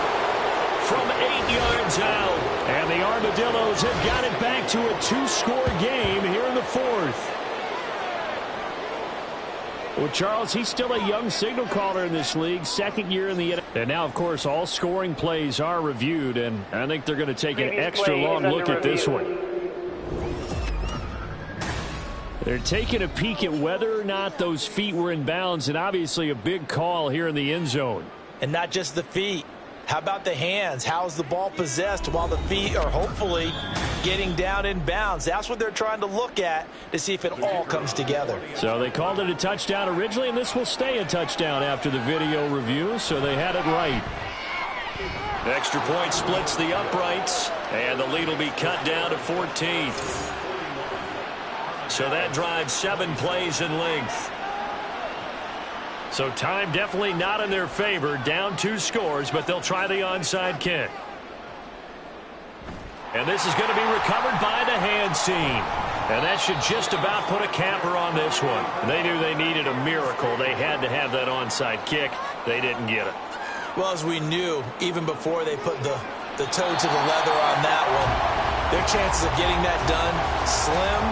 from 8 yards out. And the Armadillos have got it back to a 2-score game here in the 4th. Well, Charles, he's still a young signal caller in this league, 2nd year in the NFL. And now, of course, all scoring plays are reviewed, and I think they're going to take an extra long look at this one. They're taking a peek at whether or not those feet were in bounds, and obviously a big call here in the end zone. And not just the feet. How about the hands? How's the ball possessed while the feet are hopefully getting down in bounds? That's what they're trying to look at to see if it all comes together. So they called it a touchdown originally, and this will stay a touchdown after the video review, so they had it right. Extra point splits the uprights, and the lead will be cut down to 14. So that drives 7 plays in length. So time definitely not in their favor. Down 2 scores, but they'll try the onside kick. And this is going to be recovered by the hands team. And that should just about put a capper on this one. They knew they needed a miracle. They had to have that onside kick. They didn't get it. Well, as we knew, even before they put the toe to the leather on that one, their chances of getting that done, slim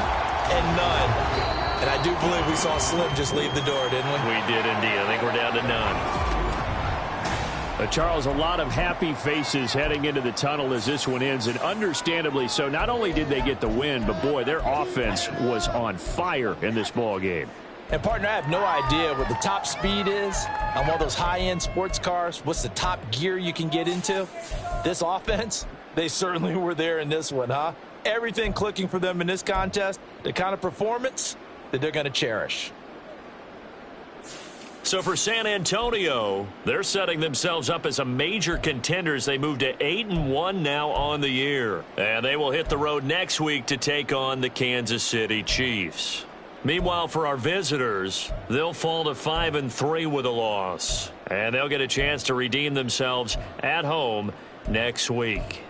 and none. And I do believe we saw Slim just leave the door, didn't we? We did indeed. I think we're down to none. Charles, a lot of happy faces heading into the tunnel as this one ends, and understandably so. Not only did they get the win, but boy, their offense was on fire in this ball game. And partner, I have no idea what the top speed is on one of those high-end sports cars. What's the top gear you can get into? This offense, they certainly were there in this one, huh? Everything clicking for them in this contest, the kind of performance that they're going to cherish. So for San Antonio, they're setting themselves up as a major contender as they move to 8-1 now on the year. And they will hit the road next week to take on the Kansas City Chiefs. Meanwhile, for our visitors, they'll fall to 5-3 with a loss. And they'll get a chance to redeem themselves at home next week.